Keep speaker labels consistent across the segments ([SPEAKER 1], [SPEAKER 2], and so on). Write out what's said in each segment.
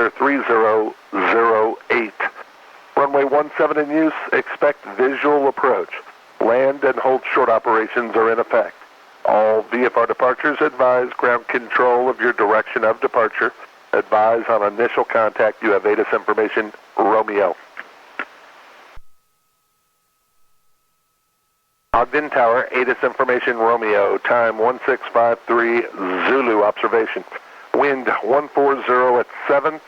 [SPEAKER 1] altimeter 3008. Runway 17 in use, expect visual approach. Land and hold short operations are in effect. All VFR departures advise ground control of your direction of departure. Advise on initial contact you have ATIS information, Romeo. Ogden Tower, ATIS information, Romeo, time 1653, Zulu observation. Wind 140 at 7,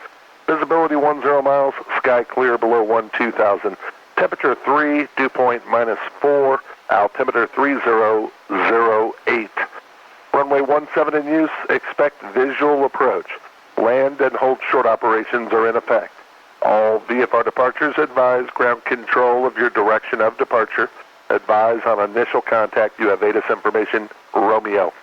[SPEAKER 1] visibility 10 miles, sky clear below 12,000. Temperature 3, dew point -4, altimeter 3008. Runway 17 in use, expect visual approach. Land and hold short operations are in effect. All VFR departures advise ground control of your direction of departure. Advise on initial contact you have ATIS information, Romeo.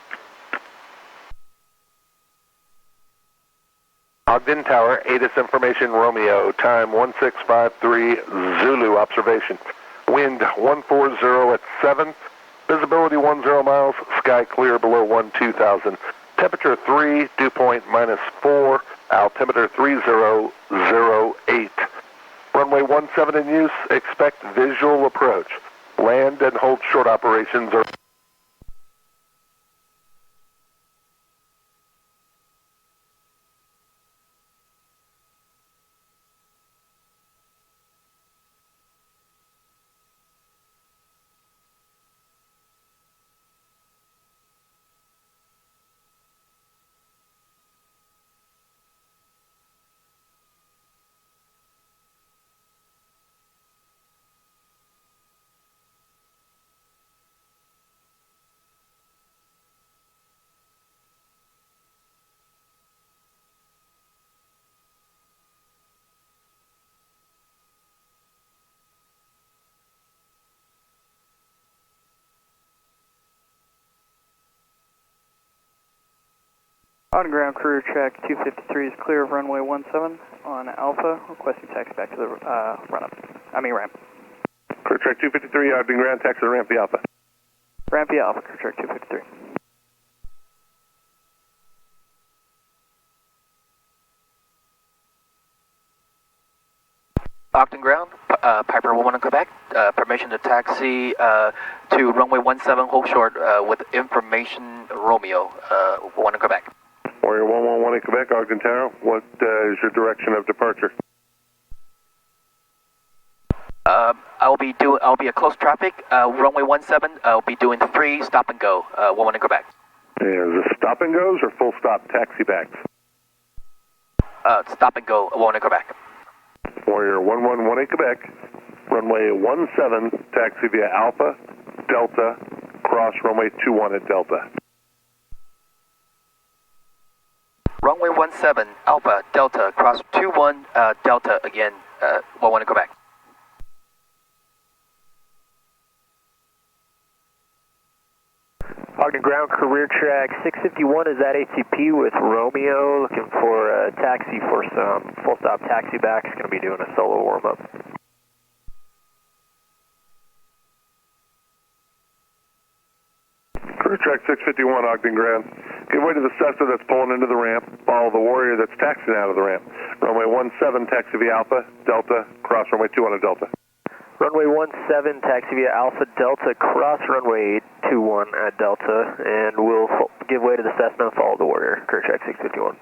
[SPEAKER 1] Ogden Tower, ATIS information, Romeo, time 1653, Zulu observation. Wind 140 at 7, visibility 10 miles, sky clear below 12,000. Temperature 3, dew point -4, altimeter 3008. Runway 17 in use, expect visual approach. Land and hold short operations are...
[SPEAKER 2] On ground, career track 253 is clear of runway 17 on Alpha, requesting taxi back to the ramp.
[SPEAKER 1] Career track 253, Ogden ground, taxi to ramp via Alpha.
[SPEAKER 2] Ramp via Alpha, career track 253.
[SPEAKER 3] Ogden ground, Piper 11 in Quebec, permission to taxi to runway 17, hold short with information Romeo, 1 in Quebec.
[SPEAKER 1] Warrior 111 in Quebec, Ogden Tower, what is your direction of departure?
[SPEAKER 3] I'll be a close traffic, runway 17, I'll be doing 3 stop and go, 1 in Quebec.
[SPEAKER 1] Is this stop and goes or full stop taxi backs?
[SPEAKER 3] Stop and go, 1 in Quebec.
[SPEAKER 1] Warrior 111 in Quebec, runway 17, taxi via Alpha, Delta, cross runway 21 at Delta.
[SPEAKER 3] Runway 17, Alpha, Delta, cross 21, Delta again, 1 in Quebec.
[SPEAKER 2] Ogden ground, career track 651 is at ATP with Romeo, looking for a taxi for some full stop taxi back. It's going to be doing a solo warm up.
[SPEAKER 1] Career track 651, Ogden ground. Give way to the Cessna that's pulling into the ramp. Follow the Warrior that's taxiing out of the ramp. Runway 17, taxi via Alpha, Delta, cross runway 21 at Delta.
[SPEAKER 2] Runway 17, taxi via Alpha Delta, cross runway 21 at Delta, and we'll give way to the Cessna and follow the Warrior. Career track 651.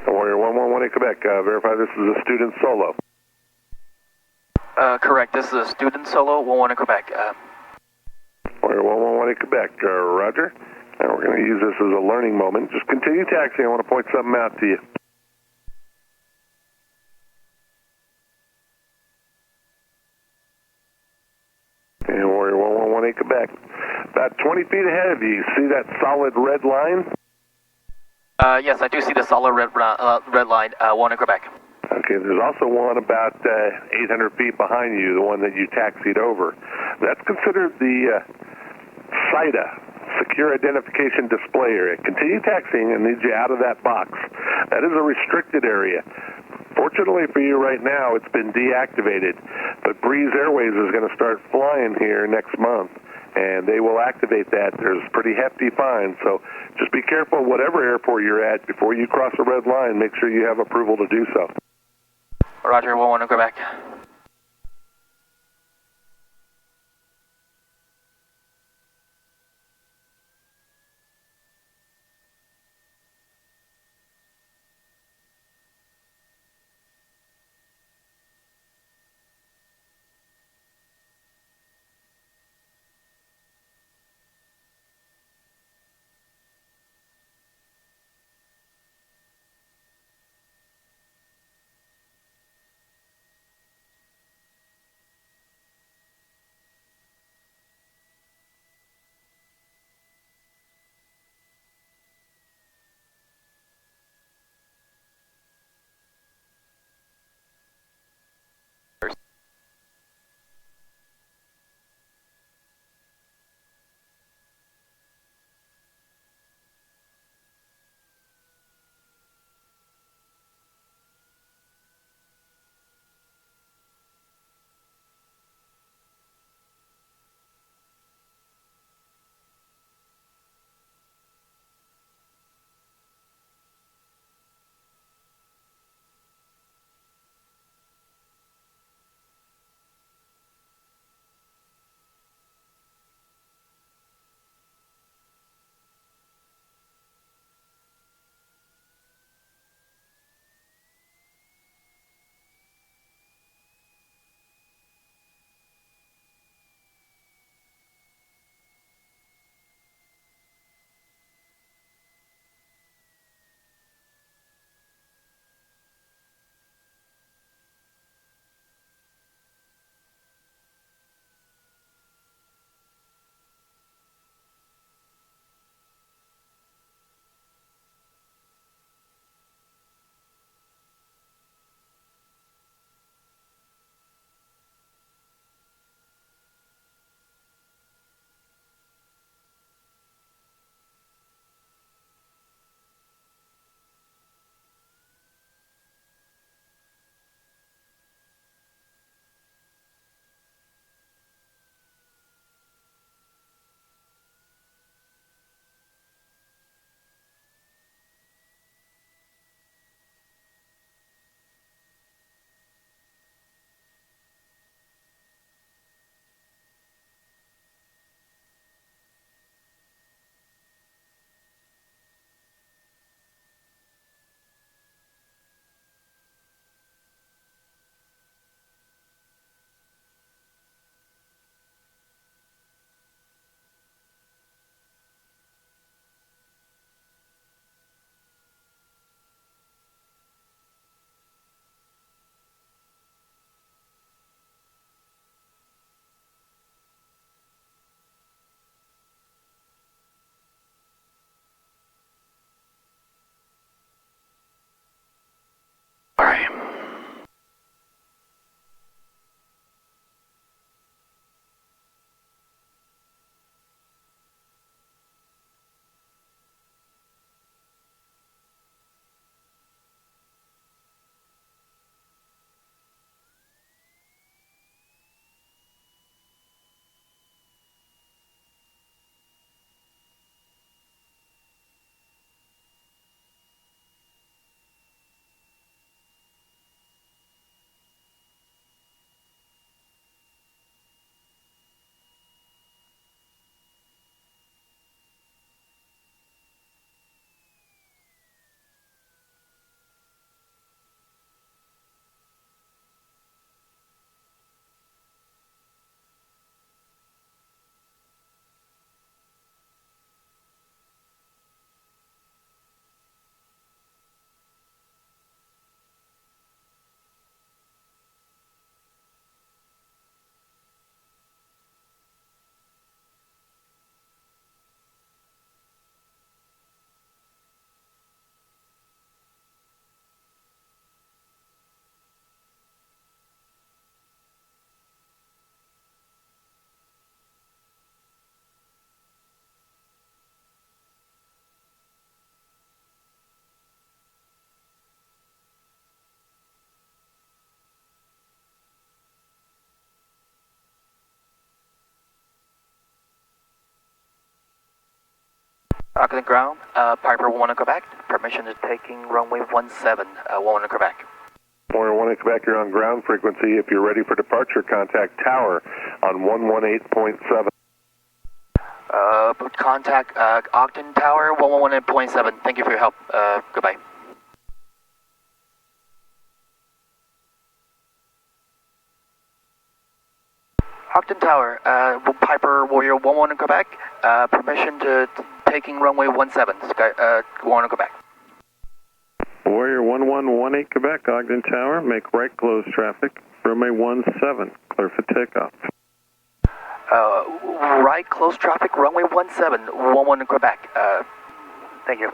[SPEAKER 1] Warrior 111 in Quebec, verify this is a student solo.
[SPEAKER 3] Correct, this is a student solo, 1 in Quebec.
[SPEAKER 1] Warrior 111 in Quebec, roger. And we're going to use this as a learning moment. Just continue taxiing. I want to point something out to you. And Warrior 111 in Quebec. About 20 feet ahead of you, see that solid red line?
[SPEAKER 3] Yes, I do see the solid red line, 1 in Quebec.
[SPEAKER 1] Okay, there's also one about 800 feet behind you, the one that you taxied over. That's considered the SITA, secure identification display area. Continue taxiing and need you out of that box. That is a restricted area. Fortunately for you right now, it's been deactivated, but Breeze Airways is going to start flying here next month, and they will activate that. There's pretty hefty fines, so just be careful whatever airport you're at. Before you cross a red line, make sure you have approval to do so.
[SPEAKER 3] Roger, 11, go back. Ogden ground, Piper 11 Quebec, permission to taking runway 17, 11 Quebec.
[SPEAKER 1] Warrior 1 Quebec, you're on ground frequency. If you're ready for departure, contact tower on 118.7.
[SPEAKER 3] Contact Ogden Tower 118.7. Thank you for your help. Goodbye. Ogden Tower, Piper Warrior 11 Quebec, permission to taking runway 17, Sky 1 Quebec.
[SPEAKER 4] Warrior 1118 Quebec, Ogden Tower, make right close traffic, runway 17, clear for takeoff.
[SPEAKER 3] Right close traffic, runway 17, 11 Quebec. Thank you.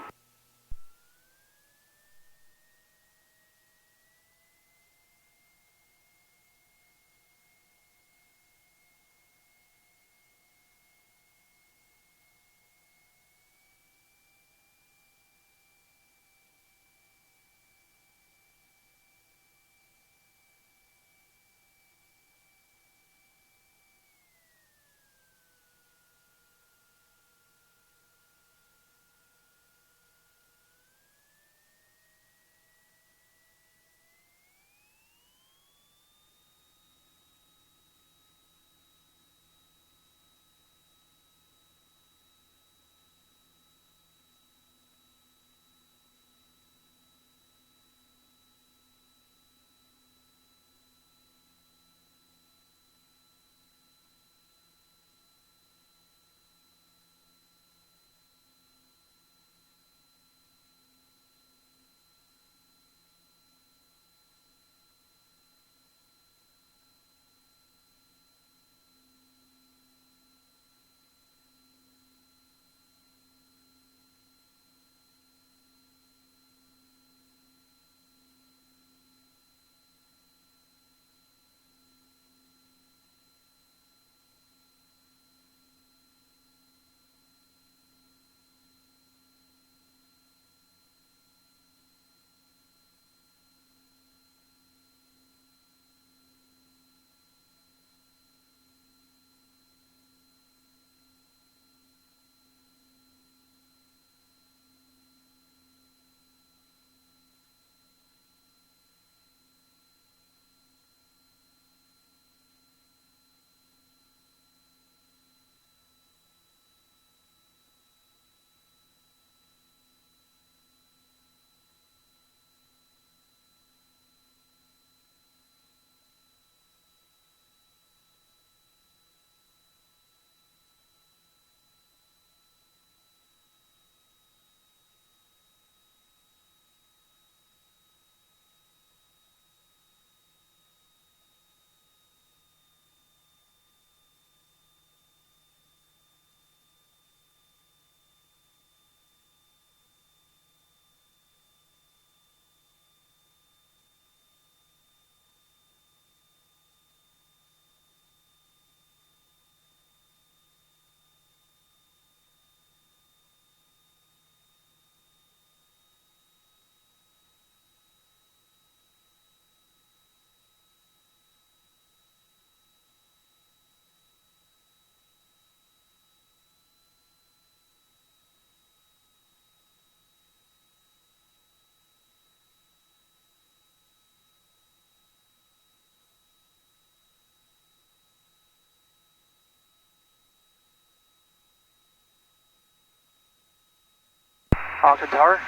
[SPEAKER 3] Ogden Tower,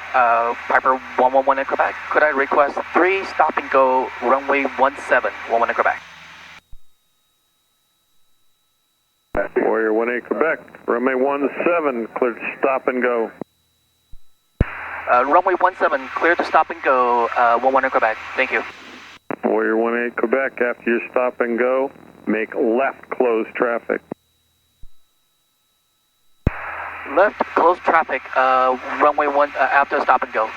[SPEAKER 3] Piper 111 in Quebec. Could I request 3 stop and go runway 17, 11 in Quebec?
[SPEAKER 4] Warrior 18 Quebec, runway 17, clear to stop and go.
[SPEAKER 3] Runway 17, clear to stop and go, 11 in Quebec. Thank you.
[SPEAKER 4] Warrior 18 Quebec, after your stop and go, make left close traffic.
[SPEAKER 3] Left, close traffic, runway 1, after stop and go.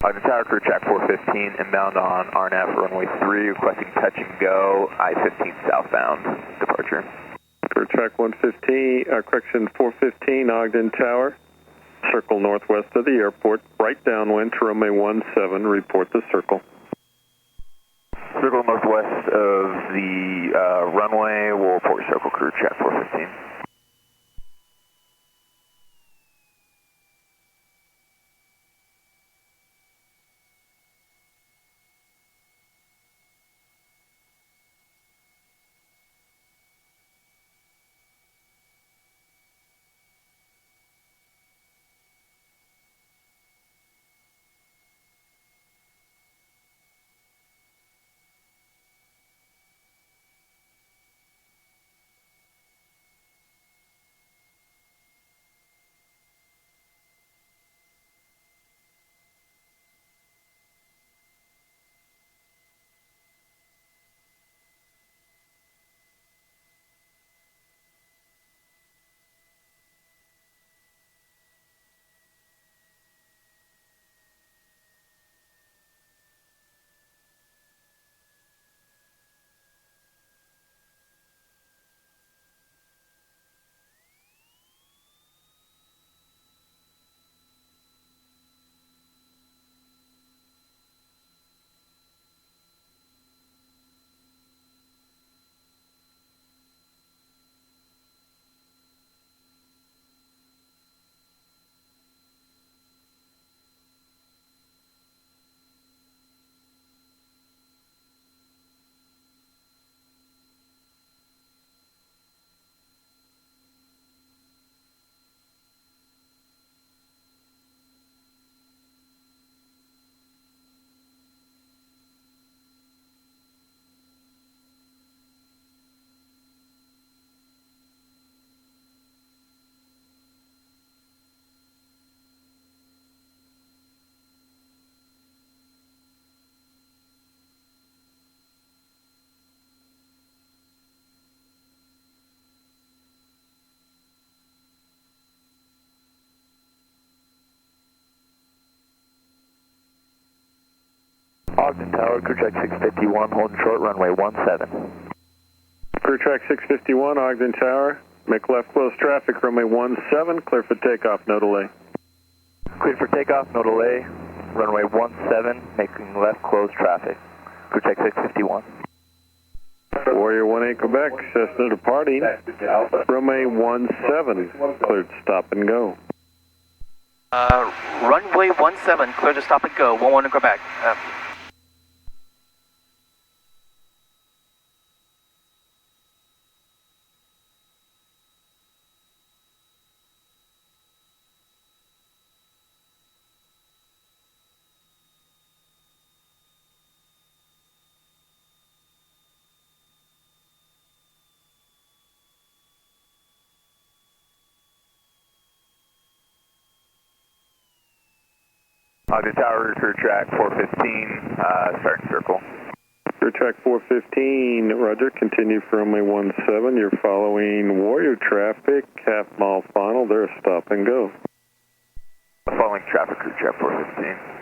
[SPEAKER 2] Ogden Tower, crew track 415, inbound on RNF runway 3, requesting touch and go, I-15 southbound departure.
[SPEAKER 4] Crew track 115, correction 415, Ogden Tower, circle northwest of the airport, right downwind to runway 17, report the circle.
[SPEAKER 2] Circle northwest of the runway, we'll report circle, crew track 415. Ogden Tower, crew track 651, holding short, runway 17.
[SPEAKER 4] Crew track 651, Ogden Tower, make left close traffic, runway 17, clear for takeoff, no delay.
[SPEAKER 2] Clear for takeoff, no delay, runway 17, making left close traffic. Crew track 651.
[SPEAKER 4] Warrior 18 Quebec, Cessna departing, runway 17, cleared to stop and go.
[SPEAKER 3] Runway 17, clear to stop and go. 11 Quebec.
[SPEAKER 2] Ogden Tower, crew track 415, starting circle.
[SPEAKER 4] Crew track 415, roger, continue for runway 17, you're following Warrior traffic, half mile final, they're a stop and go.
[SPEAKER 2] Following traffic, crew track 415.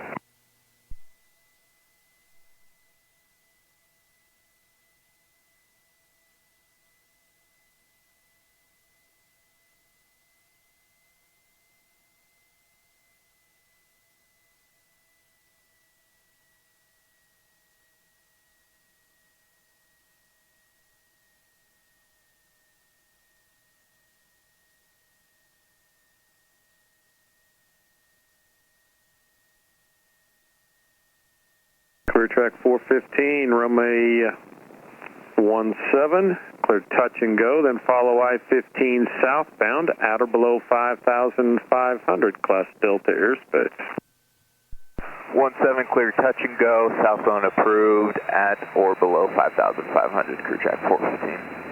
[SPEAKER 4] Clear track 415, runway 17, clear touch and go, then follow I-15 southbound at or below 5,500, class Delta airspace.
[SPEAKER 2] 17, clear touch and go, southbound approved at or below 5,500, crew track 415.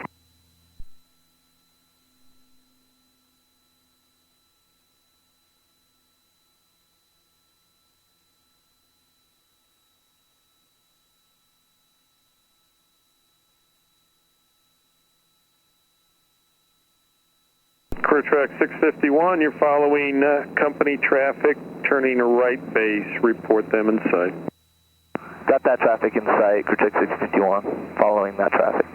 [SPEAKER 4] Clear track 651, you're following company traffic, turning right base, report them in sight.
[SPEAKER 2] Got that traffic in sight, Clear track 651, following that traffic.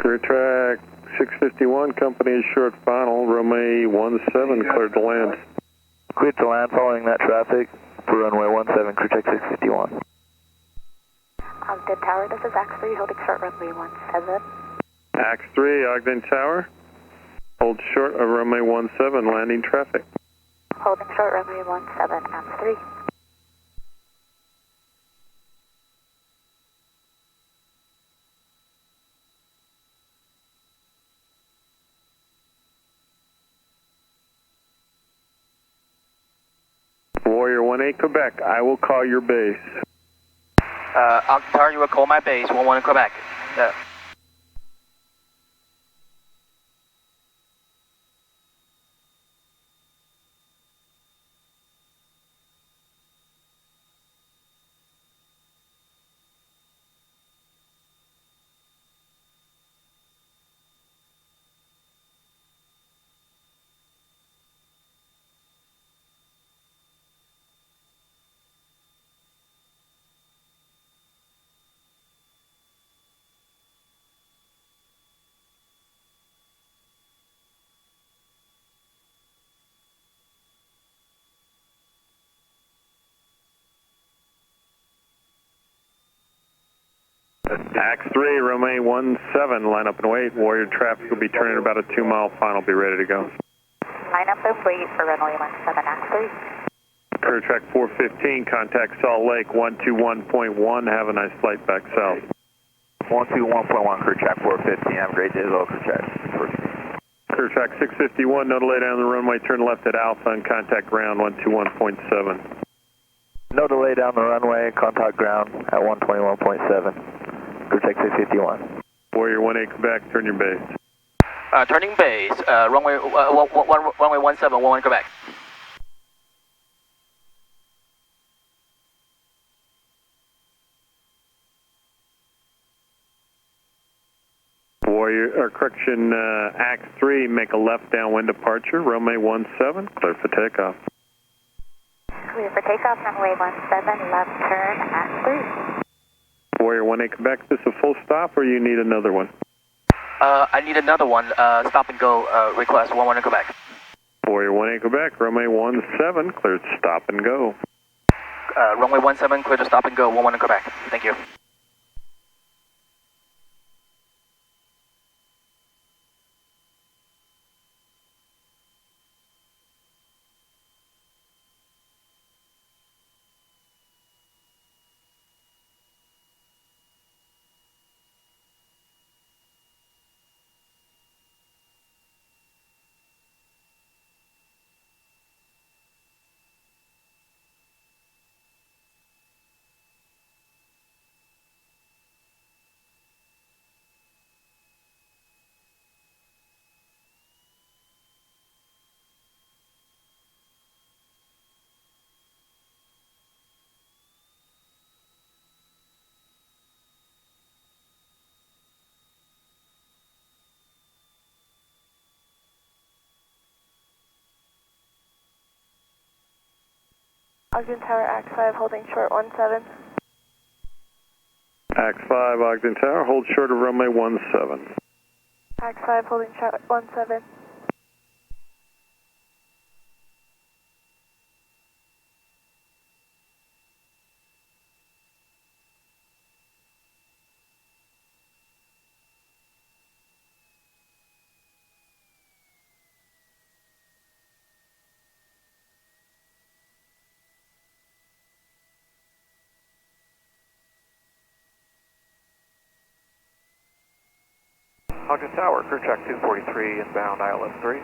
[SPEAKER 4] Clear track 651, company is short final, runway 17, cleared to land.
[SPEAKER 2] Cleared to land following that traffic for runway 17, Clear track 651.
[SPEAKER 5] Ogden Tower, this is X3, holding short runway 17.
[SPEAKER 4] X3, Ogden Tower, hold short of runway 17, landing traffic.
[SPEAKER 5] Holding short runway 17, X3.
[SPEAKER 4] Warrior 18 Quebec, I will call your base.
[SPEAKER 3] Ogden Tower, you will call my base, 11 Quebec.
[SPEAKER 4] X3, runway 17, line up and wait. Warrior traffic will be turning about a 2-mile final, be ready to go.
[SPEAKER 5] Line up and wait for runway 17, X3.
[SPEAKER 4] Clear track 415, contact Salt Lake 121.1, have a nice flight back south.
[SPEAKER 2] 121.1, Clear track 415, have a great day as well, Clear track 415.
[SPEAKER 4] Clear track 651, no delay down the runway, turn left at Alpha and contact ground 121.7.
[SPEAKER 2] No delay down the runway, contact ground at 121.7. Clear track 651.
[SPEAKER 4] Warrior 18 Quebec, turn your base.
[SPEAKER 3] Turning base, runway 17, 11 Quebec.
[SPEAKER 4] X3, make a left downwind departure, runway 17, clear for takeoff.
[SPEAKER 5] Clear for takeoff, runway 17, left turn, X3.
[SPEAKER 4] Warrior 18 Quebec, is this a full stop or you need another one?
[SPEAKER 3] I need another one, stop and go request, 11 Quebec.
[SPEAKER 4] Warrior 18 Quebec, runway 17, cleared to stop and go.
[SPEAKER 3] Runway 17, clear to stop and go, 11 Quebec. Thank you.
[SPEAKER 5] Ogden Tower, X5, holding short 17.
[SPEAKER 4] X5, Ogden Tower, hold short of runway 17.
[SPEAKER 5] X5, holding short 17.
[SPEAKER 2] Ogden Tower, crew check 243, inbound ILS 3.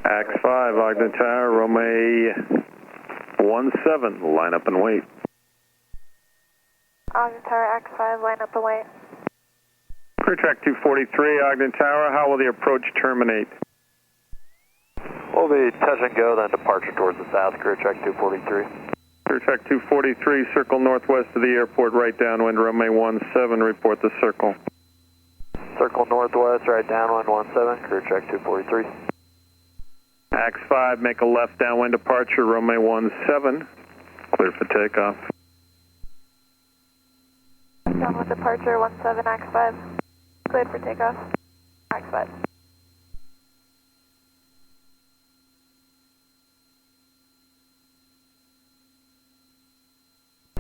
[SPEAKER 4] X5, Ogden Tower, Romeo 17, line up and wait.
[SPEAKER 5] Ogden Tower, X5, line up and wait.
[SPEAKER 4] Crew check 243, Ogden Tower, how will the approach terminate?
[SPEAKER 2] We'll be touch and go, then departure towards the south, crew check 243.
[SPEAKER 4] Crew check 243, circle northwest of the airport, right downwind, runway 17, report the circle.
[SPEAKER 2] Circle northwest, right downwind 17, crew check 243.
[SPEAKER 4] X5, make a left downwind departure, runway 17, clear for takeoff.
[SPEAKER 5] Downwind departure 17, X5. Cleared for takeoff. X5.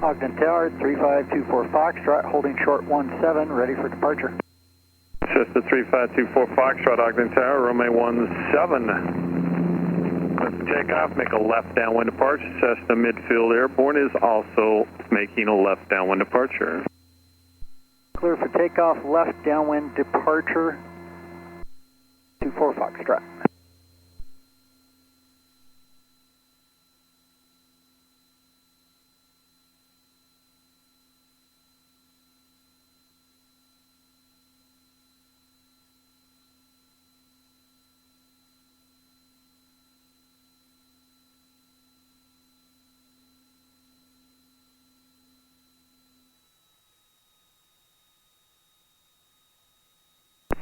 [SPEAKER 6] Ogden Tower, 3524 Foxtrot, holding short 17, ready for departure.
[SPEAKER 4] Cessna 3524 Foxtrot, Ogden Tower, runway 17. Clear for takeoff, make a left downwind departure. Cessna Midfield Airborne is also making a left downwind departure.
[SPEAKER 6] Clear for takeoff, left downwind departure, 24 Foxtrot.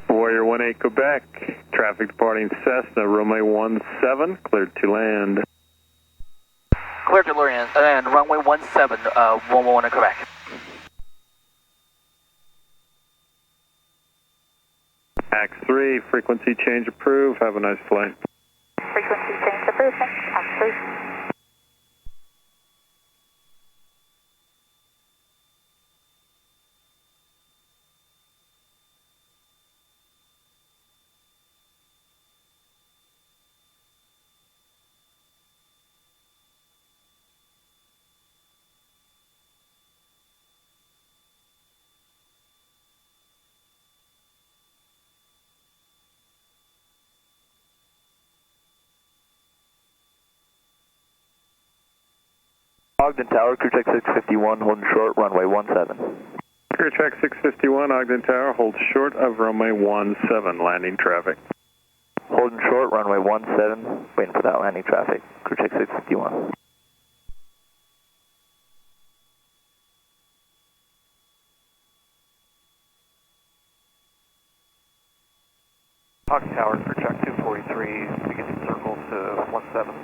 [SPEAKER 4] Warrior 18 Quebec, traffic departing Cessna, runway 17, cleared to land.
[SPEAKER 3] Clear to land, and runway 17, 111 Quebec.
[SPEAKER 4] X3, frequency change approved, have a nice flight.
[SPEAKER 5] Frequency change approved. X3.
[SPEAKER 2] Ogden Tower, crew check 651, holding short, runway 17.
[SPEAKER 4] Crew check 651, Ogden Tower, hold short of runway 17, landing traffic.
[SPEAKER 2] Holding short, runway 17, waiting for that landing traffic, crew check 651. Ogden Tower, crew check 243, beginning circle to 17.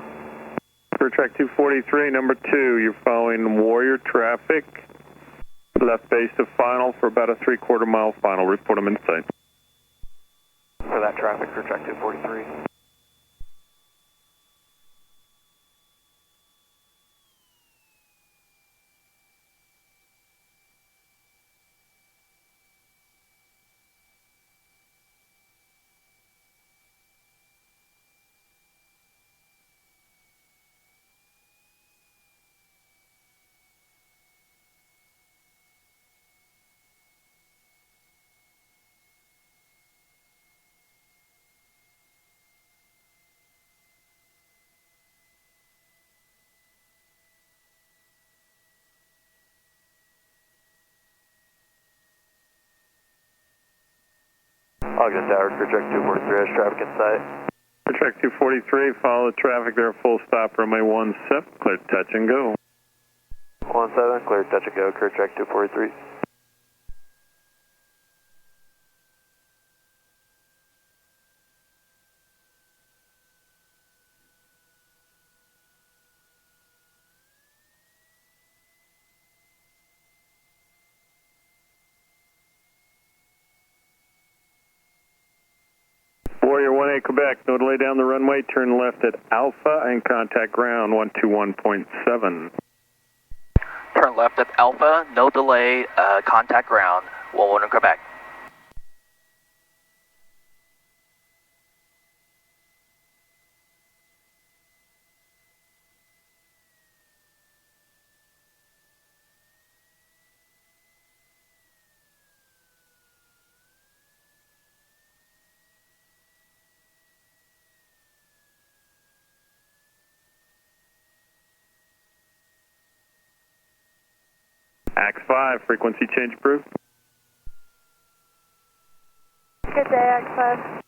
[SPEAKER 4] Crew check 243, number 2, you're following Warrior traffic, left base to final for about a 3/4 mile final, report them in sight.
[SPEAKER 2] For that traffic, crew check 243. Ogden Tower, crew check 243, has traffic in sight.
[SPEAKER 4] Crew check 243, follow the traffic there, full stop, runway 17, clear touch and go.
[SPEAKER 2] 17, clear touch and go, crew check 243.
[SPEAKER 4] Warrior 18 Quebec, no delay down the runway, turn left at Alpha and contact ground 121.7.
[SPEAKER 3] Turn left at Alpha, no delay, contact ground, 111 Quebec.
[SPEAKER 4] AX5, frequency change approved.
[SPEAKER 5] Good day, X5.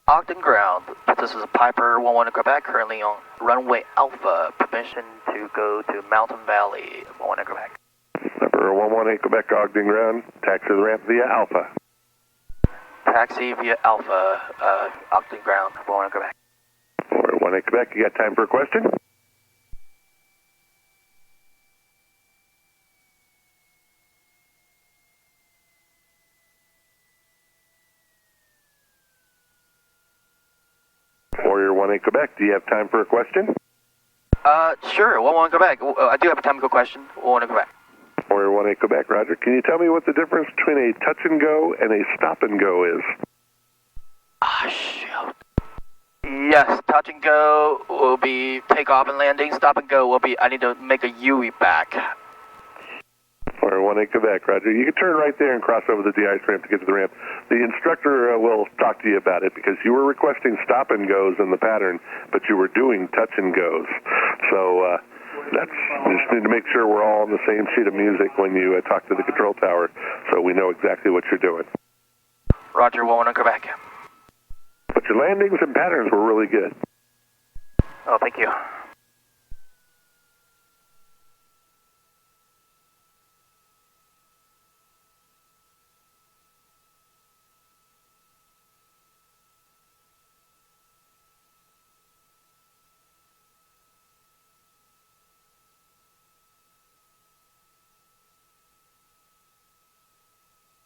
[SPEAKER 3] Ogden ground, this is Piper 11 Quebec, currently on runway Alpha, permission to go to Mountain Valley, 11 Quebec.
[SPEAKER 1] Number 118 Quebec, Ogden ground, taxi to the ramp via Alpha.
[SPEAKER 3] Taxi via Alpha, Ogden ground, 11 Quebec.
[SPEAKER 1] 418 Quebec, you got time for a question? Warrior 18 Quebec, do you have time for a question?
[SPEAKER 3] Sure, 11 Quebec. I do have a time to go question, 11 Quebec.
[SPEAKER 1] Warrior 18 Quebec, Roger. Can you tell me what the difference between a touch and go and a stop and go is?
[SPEAKER 3] Shoot. Yes, touch and go will be takeoff and landing. Stop and go will be, I need to make a UE back.
[SPEAKER 1] Warrior 18 Quebec, Roger. You can turn right there and cross over the de-ice ramp to get to the ramp. The instructor will talk to you about it because you were requesting stop and goes in the pattern, but you were doing touch and goes. So we just need to make sure we're all on the same sheet of music when you talk to the control tower so we know exactly what you're doing.
[SPEAKER 3] Roger, 11 Quebec.
[SPEAKER 1] But your landings and patterns were really good.
[SPEAKER 3] Oh, thank you.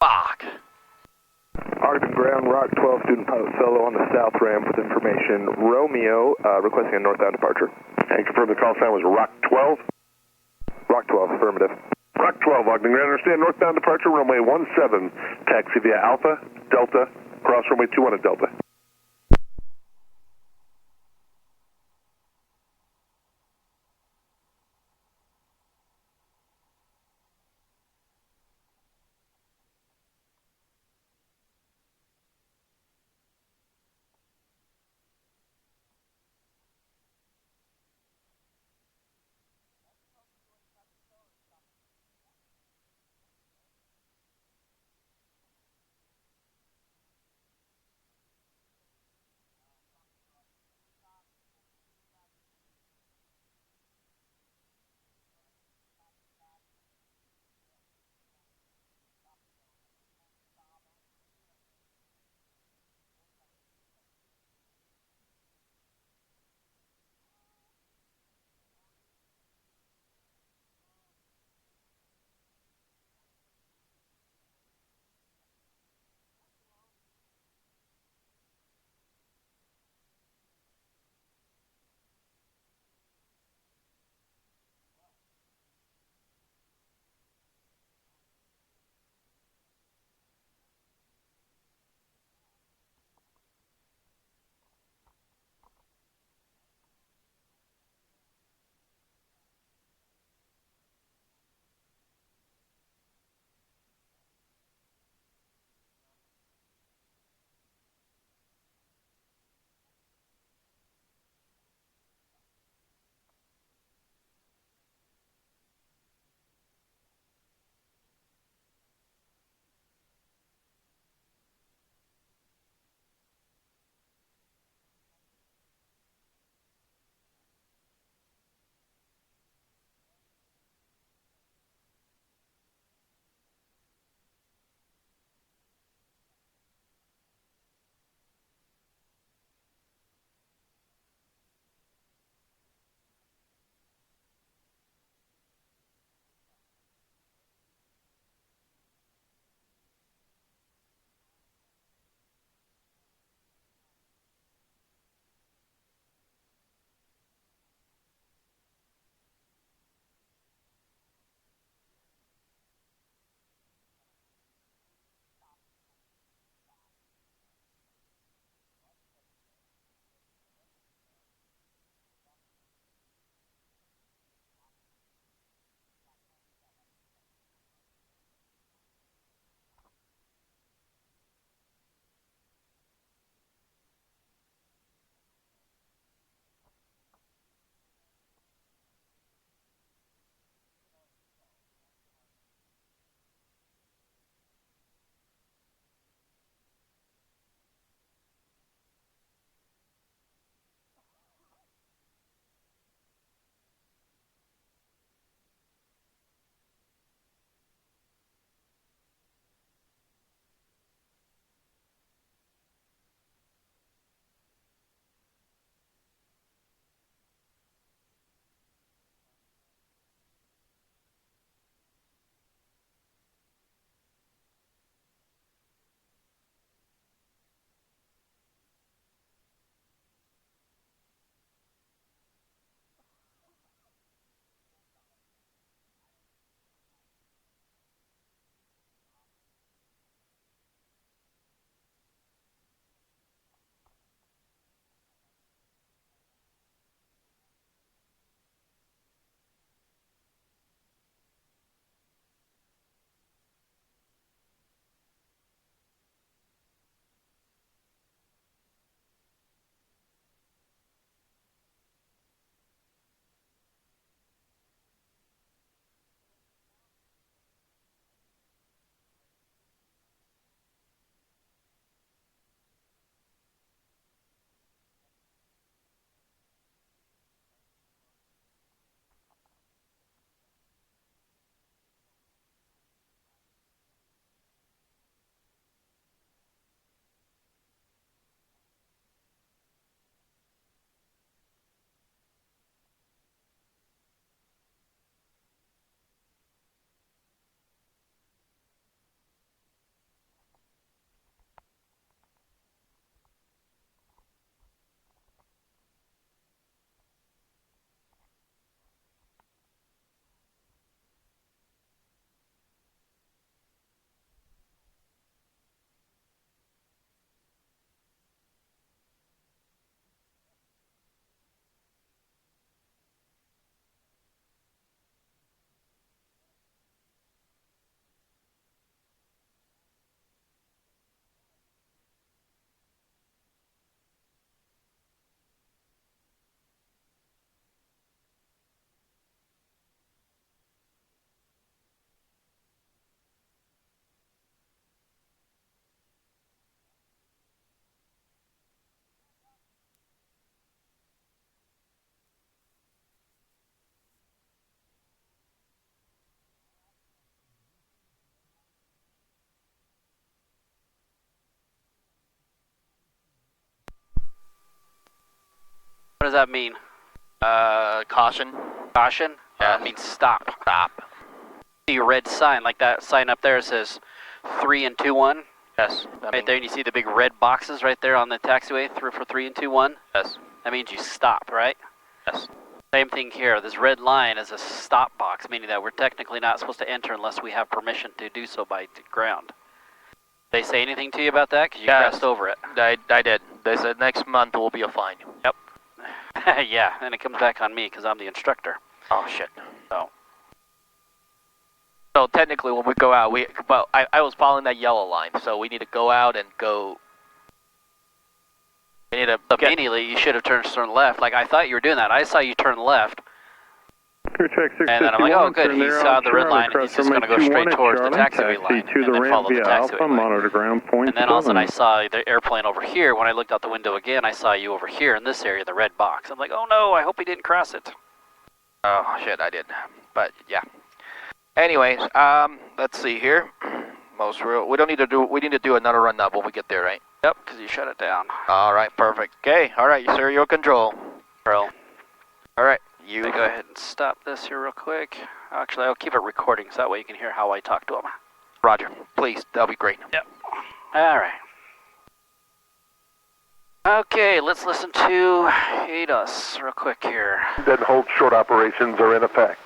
[SPEAKER 3] Fuck.
[SPEAKER 2] Ogden ground, Rock 12, student pilot solo on the south ramp with information. Romeo, requesting a northbound departure.
[SPEAKER 1] And confirm the call sign was Rock 12?
[SPEAKER 2] Rock 12, affirmative.
[SPEAKER 1] Rock 12, Ogden ground, understand northbound departure, runway 17, taxi via Alpha, Delta, cross runway 21 at Delta.
[SPEAKER 7] does that mean?
[SPEAKER 3] Caution.
[SPEAKER 7] Caution?
[SPEAKER 3] Yeah.
[SPEAKER 7] It means stop.
[SPEAKER 3] Stop.
[SPEAKER 7] See a red sign, like that sign up there says 3 and 2-1.
[SPEAKER 3] Yes.
[SPEAKER 7] Right there, and you see the big red boxes right there on the taxiway for 3 and 2-1.
[SPEAKER 3] Yes.
[SPEAKER 7] That means you stop, right?
[SPEAKER 3] Yes.
[SPEAKER 7] Same thing here. This red line is a stop box, meaning that we're technically not supposed to enter unless we have permission to do so by the ground. They say anything to you about that? Because you crossed over it.
[SPEAKER 3] I did. They said next month will be a fine.
[SPEAKER 7] Yep. Yeah, and it comes back on me because I'm the instructor.
[SPEAKER 3] Oh, shit.
[SPEAKER 7] So
[SPEAKER 3] So technically when we go out, I was following that yellow line, so we need to go out and go. We need to
[SPEAKER 7] immediately you should have turned left. Like I thought you were doing that. I saw you turn left.
[SPEAKER 4] Clear track 651.
[SPEAKER 7] And then I'm like, oh good,
[SPEAKER 4] turn
[SPEAKER 7] he
[SPEAKER 4] there
[SPEAKER 7] saw
[SPEAKER 4] on
[SPEAKER 7] the red
[SPEAKER 4] Charlie,
[SPEAKER 7] line and he's just going to go straight towards the taxiway line
[SPEAKER 4] to
[SPEAKER 7] and
[SPEAKER 4] the
[SPEAKER 7] then
[SPEAKER 4] ramp
[SPEAKER 7] follow the
[SPEAKER 4] via
[SPEAKER 7] taxiway
[SPEAKER 4] Alpha,
[SPEAKER 7] line.
[SPEAKER 4] monitor ground point
[SPEAKER 7] And then all of a sudden I
[SPEAKER 4] 7.
[SPEAKER 7] saw the airplane over here. When I looked out the window again, I saw you over here in this area, the red box. I'm like, oh no, I hope he didn't cross it.
[SPEAKER 3] Oh shit, I did. But yeah. Anyways, let's see here. We need to do another run up when we get there, right?
[SPEAKER 7] Yep, because you shut it down.
[SPEAKER 3] All right, perfect. Okay, all right, sir, you're control.
[SPEAKER 7] Bro.
[SPEAKER 3] All right, you
[SPEAKER 7] Let me go ahead and stop this here real quick. Actually, I'll keep it recording so that way you can hear how I talk to him.
[SPEAKER 3] Roger, please, that'll be great.
[SPEAKER 7] Yep. All right. Okay, let's listen to ADOS real quick here.
[SPEAKER 1] Then hold short operations are in effect.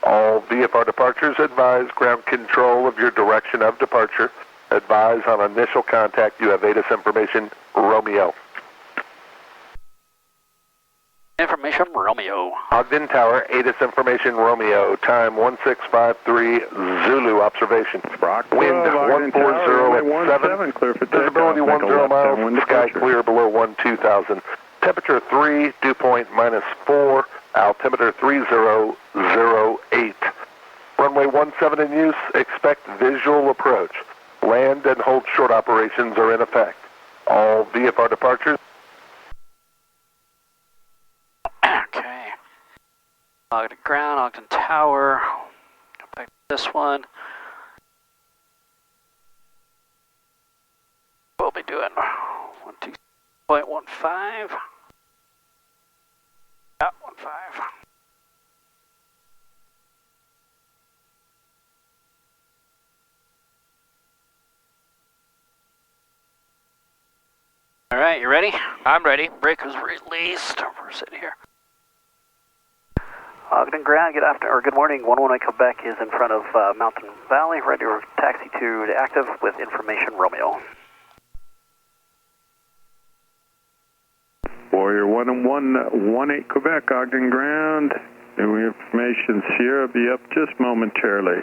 [SPEAKER 1] All VFR departures advise ground control of your direction of departure. Advise on initial contact you have ATIS information, Romeo.
[SPEAKER 7] Information Romeo.
[SPEAKER 1] Ogden Tower, ATIS information, Romeo. Time 1653, Zulu observation. Wind 140 at 7.
[SPEAKER 4] Clear for
[SPEAKER 1] Visibility 10 miles. Sky clear below 12,000. Temperature 3, dew point -4. Altimeter 3008. Runway 17 in use. Expect visual approach. Land and hold short operations are in effect. All VFR departures.
[SPEAKER 7] Okay. Ogden Ground, Ogden Tower. Go back to this one. We'll be doing 12.15. Yeah, 15. All right, you ready?
[SPEAKER 3] I'm ready.
[SPEAKER 7] Brake was released. We're sitting here. Ogden Ground, good morning. 1-1 Quebec is in front of Mountain Valley, ready to taxi to the active with information Romeo.
[SPEAKER 4] Warrior 118 Quebec, Ogden Ground. New information, Sierra, be up just momentarily.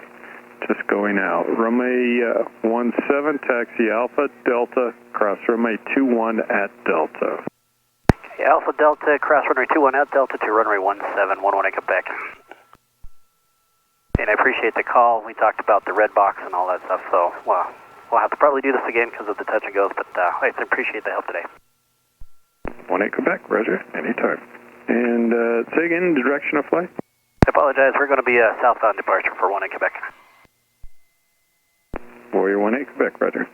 [SPEAKER 4] Just going out. Runway 17, taxi Alpha Delta, cross runway 21 at Delta.
[SPEAKER 7] Okay, Alpha Delta, cross runway 21 at Delta to runway 17, 1-1 Quebec. And I appreciate the call. We talked about the red box and all that stuff, so well, we'll have to probably do this again because of the touch and goes, but I appreciate the help today.
[SPEAKER 4] 18 Quebec, roger, anytime. And say again, the direction of flight?
[SPEAKER 7] I apologize, we're going to be a southbound departure for 1 in Quebec.
[SPEAKER 4] Warrior 18 Quebec, roger.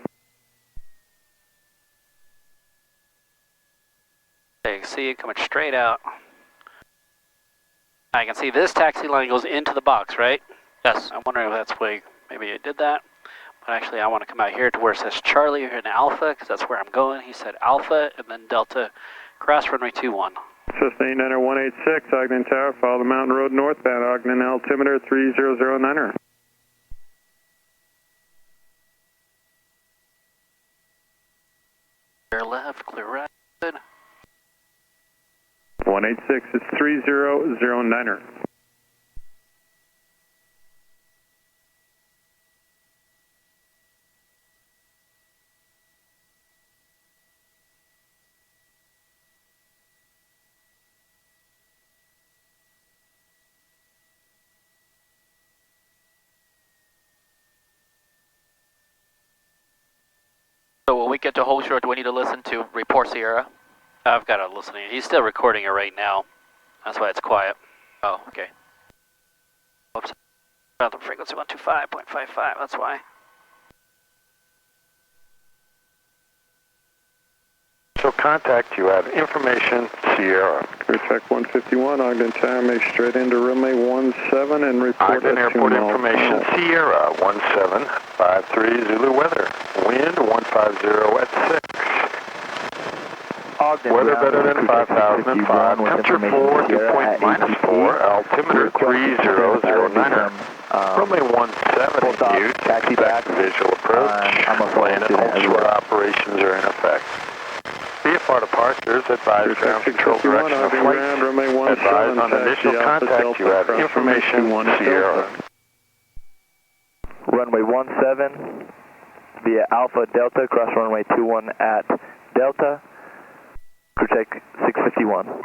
[SPEAKER 7] Okay, you can see it coming straight out. I can see this taxi line goes into the box, right?
[SPEAKER 3] Yes.
[SPEAKER 7] I'm wondering if that's why maybe it did that. But actually, I want to come out here to where it says Charlie and Alpha, because that's where I'm going. He said Alpha and then Delta, cross runway 21.
[SPEAKER 4] Sustain Niner 186, Ogden Tower, follow the mountain road northbound, Ogden altimeter 3009er.
[SPEAKER 7] Clear left, clear right.
[SPEAKER 4] 186 is 3009er.
[SPEAKER 3] So when we get to hold short, do we need to listen to report Sierra?
[SPEAKER 7] I've got it listening. He's still recording it right now. That's why it's quiet.
[SPEAKER 3] Oh, okay.
[SPEAKER 7] Oops. About the frequency 125.55, that's why.
[SPEAKER 1] So contact you have information, Sierra.
[SPEAKER 4] Clear track 151, Ogden Tower, make straight into runway 17 and report
[SPEAKER 1] Ogden
[SPEAKER 4] at 2
[SPEAKER 1] Airport
[SPEAKER 4] miles
[SPEAKER 1] information,
[SPEAKER 4] final.
[SPEAKER 1] Sierra 1753 Zulu weather, wind 150 at 6.
[SPEAKER 6] Ogden,
[SPEAKER 1] Weather
[SPEAKER 6] ground,
[SPEAKER 1] better than 5,005, temperature 4, dew point -4, altimeter 3009er. Runway 17 use,
[SPEAKER 6] taxi back.
[SPEAKER 1] visual approach,
[SPEAKER 6] I'm a flight
[SPEAKER 1] land and
[SPEAKER 6] student
[SPEAKER 1] hold
[SPEAKER 6] as
[SPEAKER 1] short
[SPEAKER 6] well.
[SPEAKER 1] operations are in effect. VFR departures, advise ground control direction of
[SPEAKER 4] Ogden
[SPEAKER 1] flight,
[SPEAKER 4] ground, runway
[SPEAKER 1] advise
[SPEAKER 4] 17,
[SPEAKER 1] on
[SPEAKER 4] taxi
[SPEAKER 1] initial
[SPEAKER 4] Alpha
[SPEAKER 1] contact,
[SPEAKER 4] Delta,
[SPEAKER 1] you have
[SPEAKER 4] cross
[SPEAKER 1] information,
[SPEAKER 4] runway 21
[SPEAKER 1] Sierra.
[SPEAKER 2] Runway 17 via Alpha Delta, cross runway 21 at Delta. Crew check 651.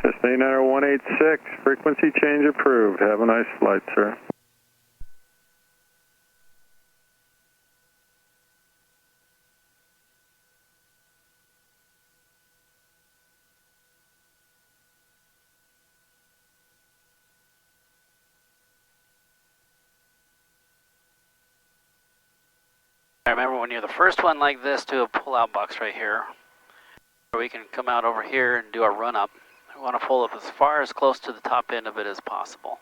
[SPEAKER 4] Cessna 186, frequency change approved. Have a nice flight, sir.
[SPEAKER 7] I remember when you're the first one like this to a pull-out box right here, where we can come out over here and do our run-up. We want to pull up as far as close to the top end of it as possible.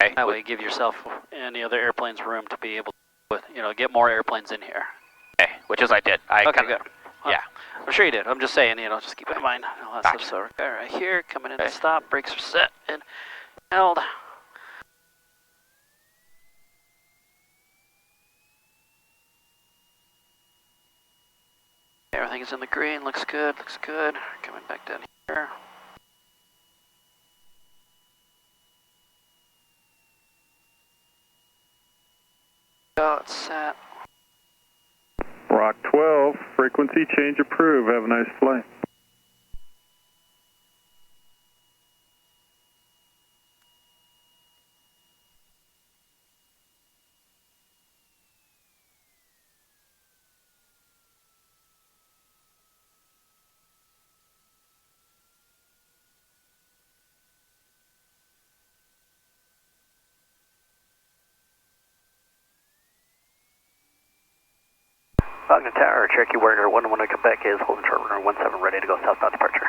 [SPEAKER 3] Okay.
[SPEAKER 7] That way, give yourself and the other airplanes room to be able to, get more airplanes in here.
[SPEAKER 3] Okay, which is I did.
[SPEAKER 7] Okay, good. Well,
[SPEAKER 3] Yeah.
[SPEAKER 7] I'm sure you did. I'm just saying, just keep in mind all that
[SPEAKER 3] Gotcha.
[SPEAKER 7] stuff. So, right here, coming in
[SPEAKER 3] Okay.
[SPEAKER 7] to stop, brakes are set and held. Everything is in the green, looks good, looks good. Coming back down here. Go, it's set.
[SPEAKER 4] Rock 12, frequency change approved. Have a nice flight.
[SPEAKER 2] Ogden Tower, Cherokee Warrior 11 Quebec is holding short runner 17 ready to go southbound departure.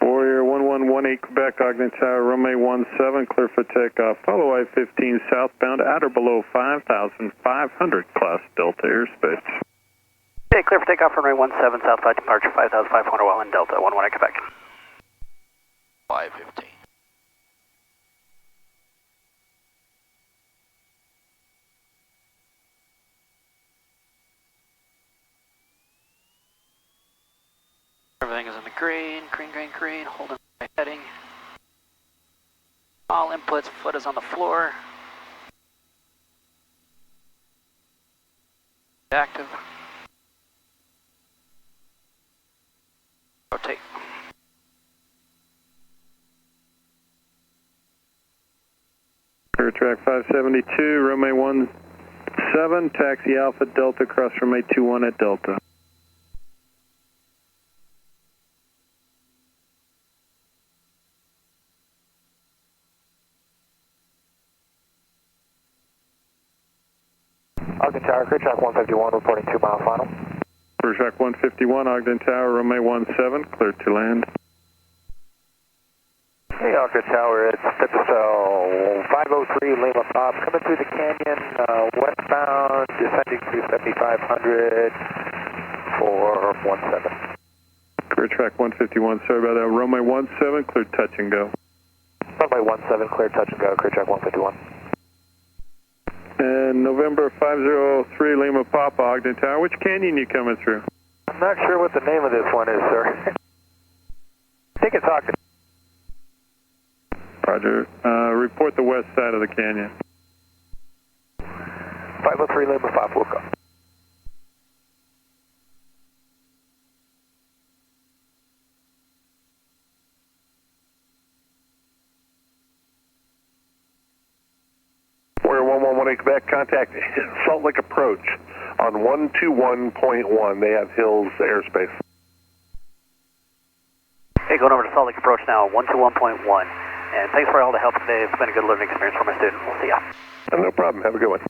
[SPEAKER 4] Warrior 1118 Quebec, Ogden Tower, runway 17, clear for takeoff. Follow I-15 southbound at or below 5,500 class Delta airspace.
[SPEAKER 2] Okay, clear for takeoff, runway 17 southbound departure 5,500 while in Delta 11 Quebec.
[SPEAKER 3] 515.
[SPEAKER 7] Everything is in the green, green, holding my heading. All inputs, foot is on the floor. Active. Rotate.
[SPEAKER 4] Clear track 572, runway 17, taxi Alpha Delta, cross runway 21 at Delta.
[SPEAKER 2] Ogden Tower, clear track 151, reporting 2 mile final.
[SPEAKER 4] Clear track 151, Ogden Tower, runway 17, clear to land.
[SPEAKER 2] Hey, Ogden Tower, it's Pipistrel 503 Lima Pop, coming through the canyon, westbound, descending through 7,500 for 17.
[SPEAKER 4] Clear track 151, sorry about that. Runway 17, clear touch and go.
[SPEAKER 2] Runway 17, clear touch and go, clear track 151.
[SPEAKER 4] And November 503 Lima Papa, Ogden Tower, which canyon you coming through?
[SPEAKER 2] I'm not sure what the name of this one is, sir. I think it's Ogden.
[SPEAKER 4] Roger. Report the west side of the canyon.
[SPEAKER 2] 503 Lima Pop, we'll go.
[SPEAKER 1] Warrior 1118 Quebec, contact Salt Lake approach on 121.1. They have hills airspace.
[SPEAKER 8] going over to Salt Lake Approach now, 121.1. And thanks for all the help today. It's been a good learning experience for my student. We'll see ya.
[SPEAKER 1] No problem. Have a good one.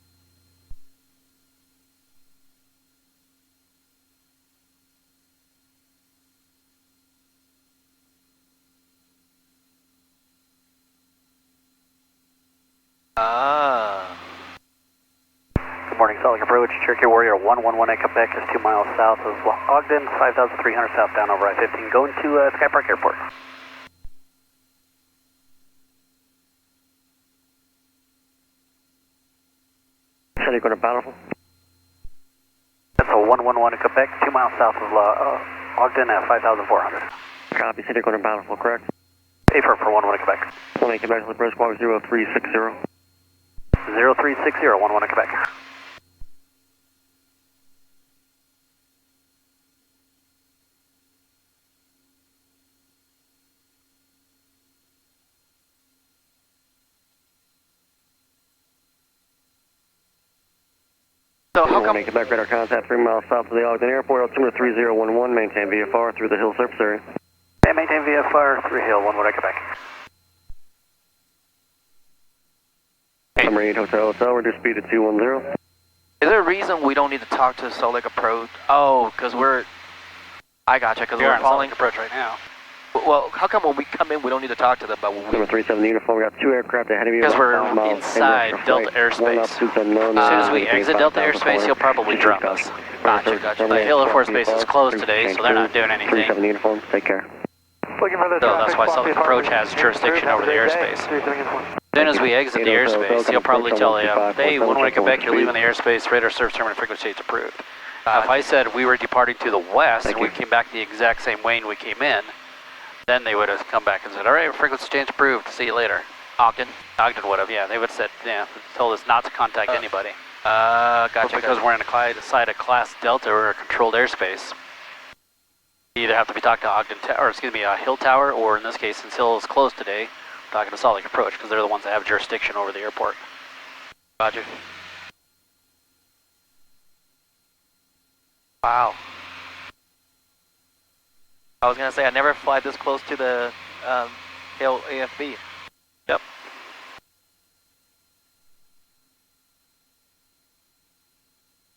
[SPEAKER 8] Good morning, Salt Lake Approach. Cherokee Warrior 1118 Quebec is 2 miles south of Ogden, 5,300 southbound over I-15, going to Sky Park Airport.
[SPEAKER 9] Said you're going to Bountiful?
[SPEAKER 8] That's a 111 in Quebec, 2 miles south of Ogden at 5,400.
[SPEAKER 9] Copy. Said you're going to Bountiful, correct?
[SPEAKER 8] Paper for 111 in Quebec.
[SPEAKER 9] 1 Quebec, Liberty Squawk 0360.
[SPEAKER 8] 0360, 11 in Quebec.
[SPEAKER 3] So how come...
[SPEAKER 9] Quebec, radar contact 3 miles south of the Ogden Airport, altimeter 3011, maintain VFR through the hill surface area.
[SPEAKER 8] Okay, maintain VFR, 3 Hill, 11 Quebec.
[SPEAKER 9] Number 8 Hotel, reduce speed to 210.
[SPEAKER 3] Is there a reason we don't need to talk to Salt Lake Approach? Oh, because we're... I gotcha, because we're
[SPEAKER 7] on Salt
[SPEAKER 3] following...
[SPEAKER 7] Lake Approach right now.
[SPEAKER 3] Well, how come when we come in, we don't need to talk to them, but when we...
[SPEAKER 9] Number 37 uniform, we got 2 aircraft ahead of you.
[SPEAKER 7] Because we're inside Delta airspace.
[SPEAKER 3] As
[SPEAKER 7] As soon as we exit Delta airspace, he'll probably drop us.
[SPEAKER 3] Gotcha.
[SPEAKER 7] The Hill Air Force Base is closed today, so they're not doing anything.
[SPEAKER 9] 37 uniform, take care.
[SPEAKER 8] Looking for the
[SPEAKER 7] So that's why Salt Lake Approach has jurisdiction over the airspace. As soon as we exit the airspace, he'll probably tell you, hey, 1-1 Quebec, you're leaving the airspace, radar surface terminal frequency is approved. If I said we were departing to the west and we came back the exact same way we came in, then they would have come back and said, all right, frequency change approved, see you later. Ogden would have, yeah, they would have said, yeah, told us not to contact anybody. Gotcha. Because we're inside a class Delta or a controlled airspace. You either have to be talking to Ogden, Hill Tower, or in this case, since Hill is closed today, talking to Salt Lake Approach, because they're the ones that have jurisdiction over the airport. Roger. Wow. I was going to say, I never fly this close to the Hill AFB. Yep.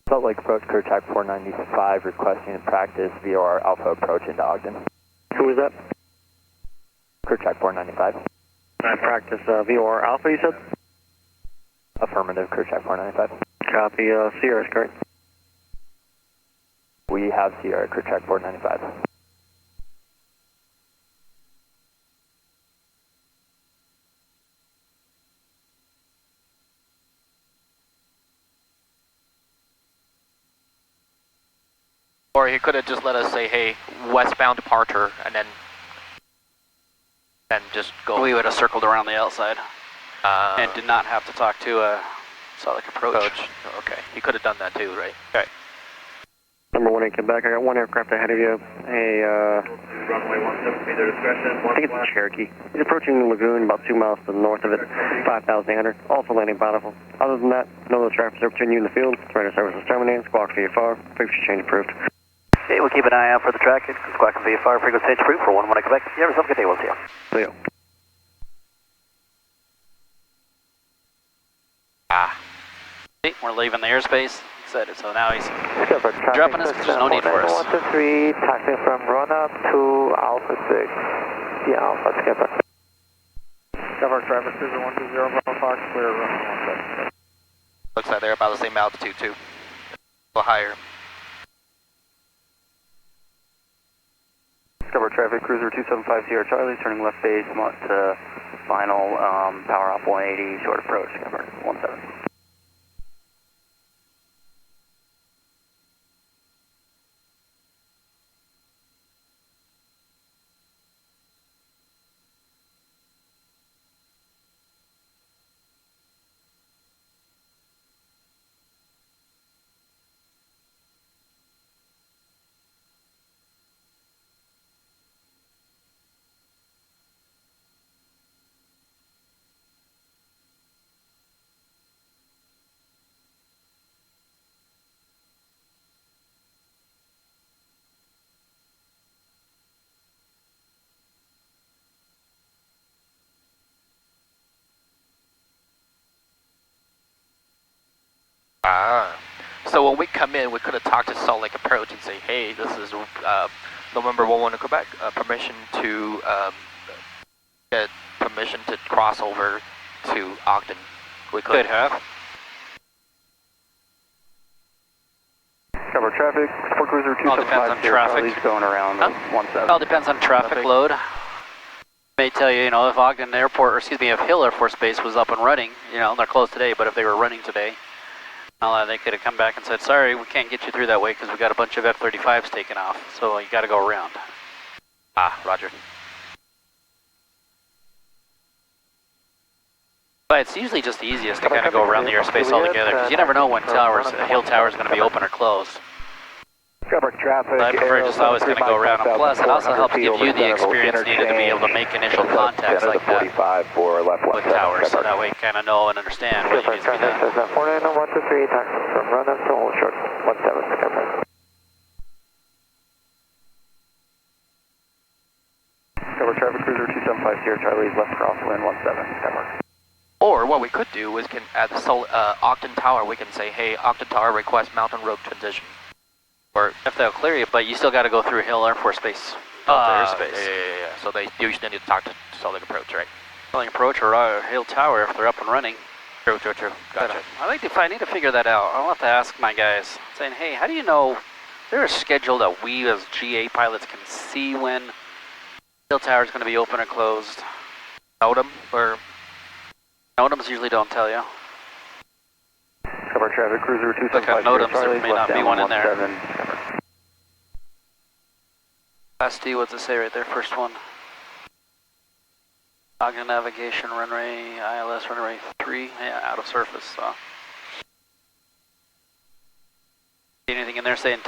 [SPEAKER 2] Salt Lake Approach, Kerchak 495, requesting practice VOR Alpha approach into Ogden.
[SPEAKER 9] Who was that?
[SPEAKER 2] Kerchak 495.
[SPEAKER 9] Practice VOR Alpha, you said?
[SPEAKER 2] Affirmative, Kerchak 495.
[SPEAKER 9] Copy, Sierra, correct?
[SPEAKER 2] We have Sierra, Kerchak 495.
[SPEAKER 3] Or he could have just let us say, hey, westbound departure, and then just go.
[SPEAKER 7] We would have circled around the outside and did not have to talk to Salt Lake Approach.
[SPEAKER 3] Okay, he could have done that too, right? Okay.
[SPEAKER 9] Number 1 in Quebec, I got 1 aircraft ahead of you.
[SPEAKER 4] Runway 17, be their discretion.
[SPEAKER 9] I think it's a Cherokee. He's approaching the lagoon about 2 miles to the north of it, 5,800. Also landing Bountiful. Other than that, no other traffic between you and the field. Radar services terminated. Squawk VFR. Frequency change approved.
[SPEAKER 8] Okay, we'll keep an eye out for the track. It's Squawk VFR, frequency change approved for 1-1 Quebec. You have yourself a good day, we'll see you.
[SPEAKER 9] See you.
[SPEAKER 7] See, we're leaving the airspace. Excited, so now he's dropping us because there's no need for us.
[SPEAKER 2] 123, taxiing from run-up to Alpha 6. Yeah, Alpha, skipper. Cover traffic cruiser 120 Bravo Fox, clear runway 17.
[SPEAKER 3] Looks like they're about the same altitude too. A little higher.
[SPEAKER 2] Discover traffic cruiser 275 Sierra Charlie, turning left base to final power off 180, short approach, cover 17.
[SPEAKER 3] So when we come in, we could have talked to Salt Lake Approach and say, hey, this is November 11 Quebec, permission to get permission to cross over to Ogden. We could have.
[SPEAKER 2] Cover traffic, Sport Cruiser 275.
[SPEAKER 7] All depends on traffic.
[SPEAKER 2] Going around 17.
[SPEAKER 7] All depends on traffic load. May tell you, if Ogden Airport, or excuse me, if Hill Air Force Base was up and running, they're closed today, but if they were running today, they could have come back and said, sorry, we can't get you through that way because we got a bunch of F-35s taken off, so you got to go around.
[SPEAKER 3] Roger.
[SPEAKER 7] But it's usually just the easiest to kind of go around the airspace altogether, because you never know when Hill Tower is going to be open or closed.
[SPEAKER 2] Cover traffic.
[SPEAKER 7] So I prefer just always going to go around. And plus, it also helps give you the experience needed to be able to make initial contacts like that with towers, so that way you kind of know and understand what needs to be done.
[SPEAKER 2] 49123, taxi from run up to hold short 17. Cover traffic cruiser 275 Sierra Charlie's left crosswind 17. Cover.
[SPEAKER 3] Or what we could do is at the Ogden Tower, we can say, hey, Ogden Tower request Mountain Road transition. Or
[SPEAKER 7] if they'll clear you, but you still got to go through Hill Air Force Base. Airspace.
[SPEAKER 3] Yeah. So they usually need to talk to Salt Lake Approach, right?
[SPEAKER 7] Salt Lake Approach or Hill Tower if they're up and running.
[SPEAKER 3] True. Gotcha.
[SPEAKER 7] I need to figure that out. I'll have to ask my guys, saying, hey, how do you know there is a schedule that we as GA pilots can see when Hill Tower is going to be open or closed?
[SPEAKER 3] NOTAM or?
[SPEAKER 7] NOTAMs usually don't tell you.
[SPEAKER 2] Cover traffic cruiser 275
[SPEAKER 7] NOTAMs, there may not be one in there. Class D, what's it say right there, first one? Ogden navigation, runway, ILS, runway 3, yeah, out of surface, so. See anything in there saying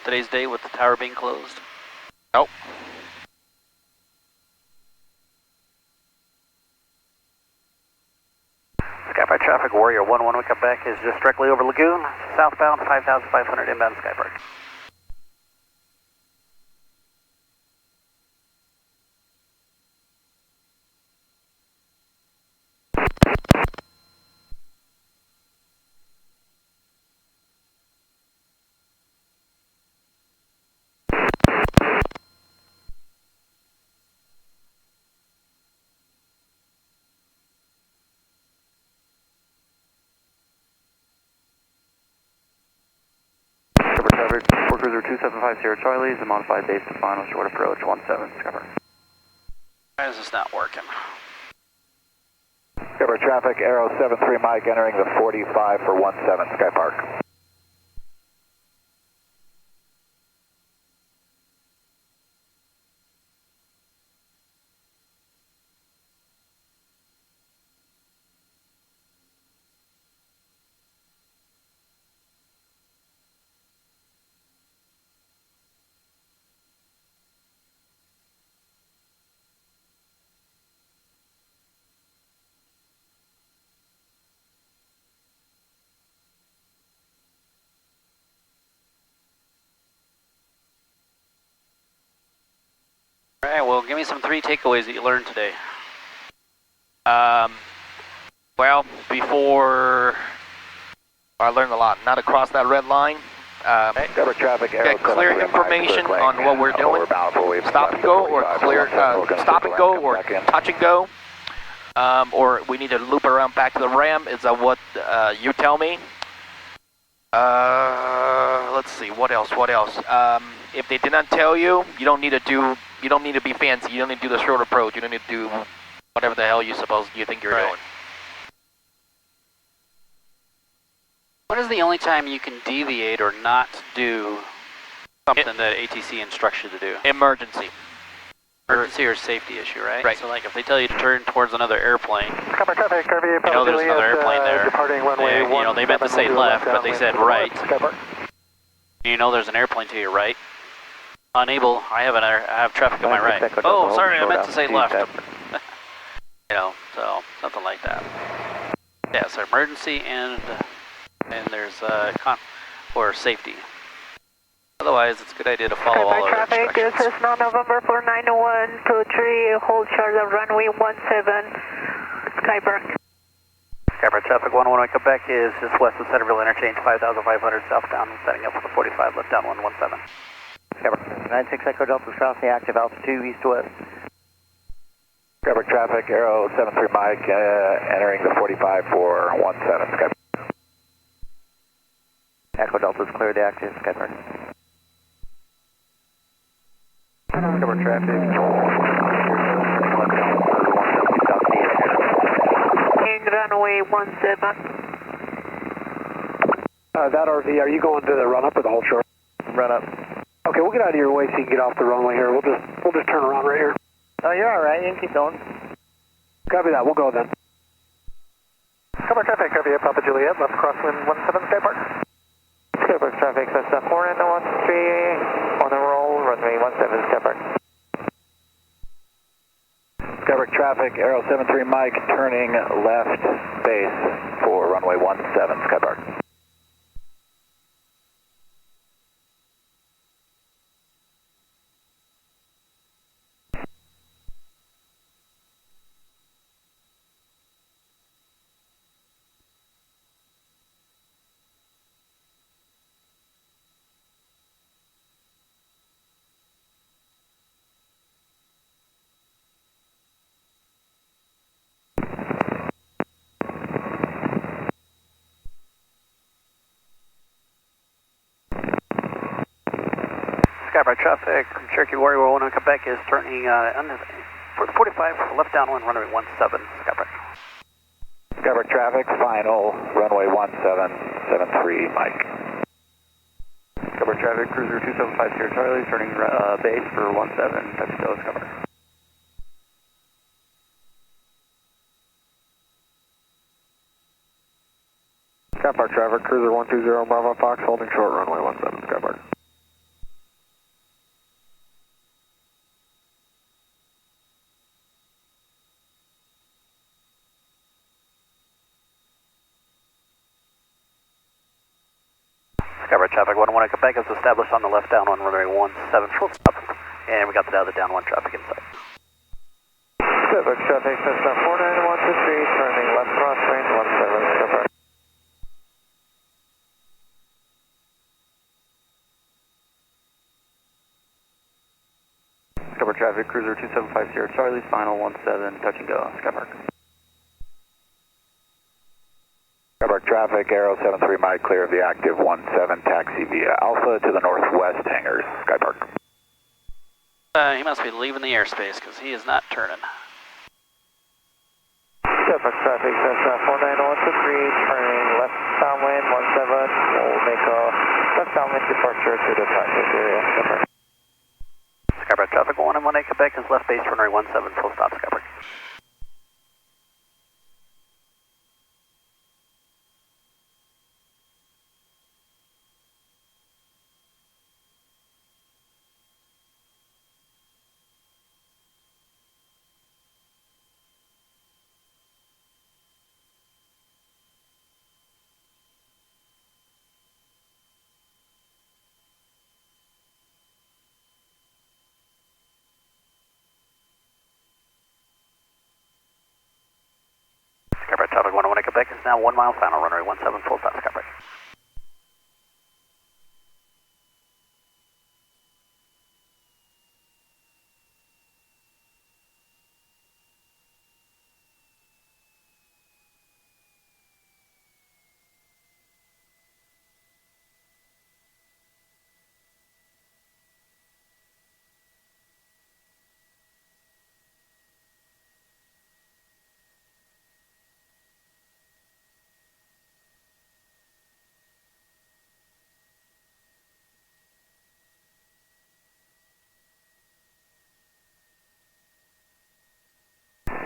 [SPEAKER 7] today's day with the tower being closed?
[SPEAKER 3] Nope.
[SPEAKER 8] Skypark traffic, Warrior 11, we come back is just directly over Lagoon, southbound 5,500 inbound Skypark.
[SPEAKER 2] Sport Cruiser 275 Sierra Charlie's, a modified base to final short approach 17. Cover.
[SPEAKER 7] Why is this not working?
[SPEAKER 2] Cover traffic, Arrow 73 Mike entering the 45 for 17 Skypark.
[SPEAKER 7] All right, well, give me some 3 takeaways that you learned today.
[SPEAKER 3] Well, before I learned a lot. Not to cross that red line.
[SPEAKER 2] Cover traffic,
[SPEAKER 3] Get clear information on what we're doing. Stop and go, or clear. Stop and go, or touch and go. Or we need to loop around back to the RAM. Is that what you tell me? Let's see. What else? If they did not tell you, you don't need to do. You don't need to be fancy. You don't need to do the short approach. You don't need to do whatever the hell you think you're doing.
[SPEAKER 7] When is the only time you can deviate or not do something that ATC instructs you to do?
[SPEAKER 3] Emergency.
[SPEAKER 7] Emergency or safety issue, right?
[SPEAKER 3] Right.
[SPEAKER 7] So like if they tell you to turn towards another airplane,
[SPEAKER 2] Cover traffic, Kirby,
[SPEAKER 7] you know there's another airplane there.
[SPEAKER 2] Departing runway
[SPEAKER 7] they meant to say left, but they said right. You know there's an airplane to your right. Unable, I have traffic on my right. Oh, sorry, I meant to say left. So something like that. Yeah, so emergency and there's or safety. Otherwise, it's a good idea to follow all of the
[SPEAKER 5] traffic, this
[SPEAKER 7] instructions.
[SPEAKER 5] is now November 49123, hold charge of runway 17, Skypark.
[SPEAKER 8] Skypark traffic 111 Quebec is just west of Centerville Interchange, 5,500 southbound, setting up for the 45, left down 117.
[SPEAKER 9] Skypark 96 Echo Delta South, the active altitude east-west.
[SPEAKER 2] Skypark traffic, Arrow 73 Mike, entering the 45 for 17, Skypark.
[SPEAKER 9] Echo Delta is clear, the active, Skypark.
[SPEAKER 2] Skypark traffic.
[SPEAKER 5] Runway 17.
[SPEAKER 10] That RV, are you going to the run up or the whole short?
[SPEAKER 9] Run up.
[SPEAKER 10] Okay, we'll get out of your way so you can get off the runway here. We'll just turn around right here.
[SPEAKER 9] Oh, you're all right. You can keep going.
[SPEAKER 10] Copy that. We'll go then.
[SPEAKER 2] Skypark traffic, Caribbean Papa Juliet, left crosswind 17 Skypark.
[SPEAKER 9] Skypark traffic, Cessna 4913, on the roll, runway 17, Skypark.
[SPEAKER 2] Skypark traffic, Arrow 73 Mike, turning left base for runway 17, Skypark.
[SPEAKER 8] Skypark traffic from Cherokee Warrior 1 Quebec is turning for the 45, left down 1, runway 17, Skypark.
[SPEAKER 2] Skypark traffic, final runway 1773 Mike.
[SPEAKER 9] Skypark traffic, cruiser 2750 Charlie, turning base for 17, touch go, Skypark.
[SPEAKER 2] Skypark traffic, cruiser 120 Bravo Fox, holding short runway 17, Skypark.
[SPEAKER 8] Skypark traffic 111 Quebec is established on the left down 1, runway 17, full stop. And we got the other down 1 traffic inside.
[SPEAKER 9] Skypark traffic, Cessna 49123, turning left crosswind 17, Skypark. Skypark traffic, cruiser 2750 Charlie, final 17, touch and go, Skypark.
[SPEAKER 2] Skypark traffic, Arrow 73 Mike, clear of the active 17, taxi via Alpha to the northwest hangars, Skypark.
[SPEAKER 7] He must be leaving the airspace because he is not turning.
[SPEAKER 9] Skypark traffic, Cessna 49123, turning left downwind 17, we'll make a left downwind departure to the practice area, Skypark.
[SPEAKER 8] Skypark traffic 111 Quebec is left base, runway 17, full stop, Skypark. Skypark traffic 111 Quebec is now 1 mile final, runway 17, full stop, Skypark.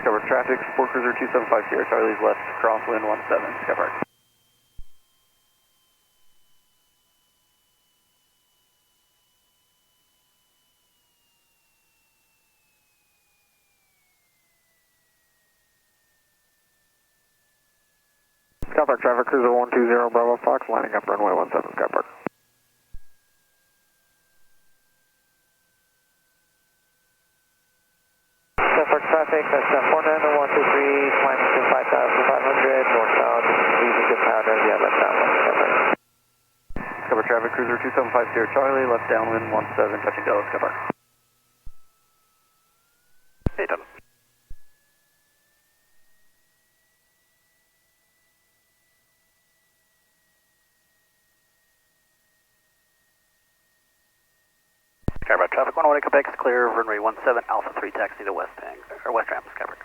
[SPEAKER 9] Skypark traffic, Sport Cruiser 2750 Charlie's left, crosswind 17, Skypark.
[SPEAKER 2] Skypark traffic, cruiser 120 Bravo Fox, lining up runway 17, Skypark.
[SPEAKER 9] Skypark traffic, Cessna 49123, climbing to 5,500, northbound
[SPEAKER 2] 2750 Charlie, left downwind 17, touching Dallas, Sky Park.
[SPEAKER 8] Hey, done. Skybar traffic 118 Quebec is clear, runway 17 Alpha 3 taxi to West Hang, or West Ramp, Skybar.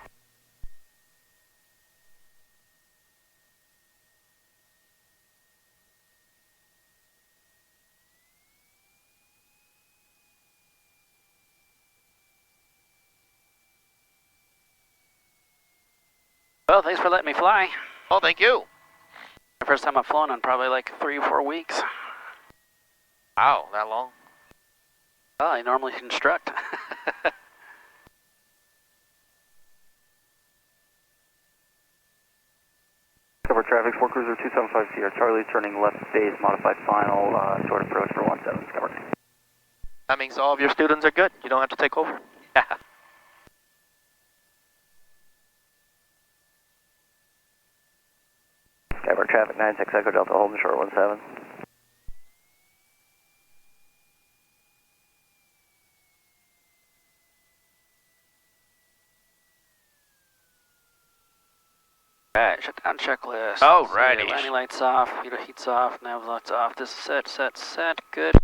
[SPEAKER 7] Well, thanks for letting me fly.
[SPEAKER 3] Oh, thank you.
[SPEAKER 7] The first time I've flown in probably like 3 or 4 weeks.
[SPEAKER 3] Wow, that long?
[SPEAKER 7] Well, I normally instruct.
[SPEAKER 2] Cover traffic, Sport Cruiser 275 Sierra Charlie, turning left base, modified final, short approach for 17, Sky Park.
[SPEAKER 3] That means all of your students are good. You don't have to take over.
[SPEAKER 2] Skybar traffic 96 Echo Delta, holding short 17.
[SPEAKER 7] Alright, shutdown checklist.
[SPEAKER 3] Alrighty.
[SPEAKER 7] Landing lights off, heater heats off, nav lights off. This is set, good.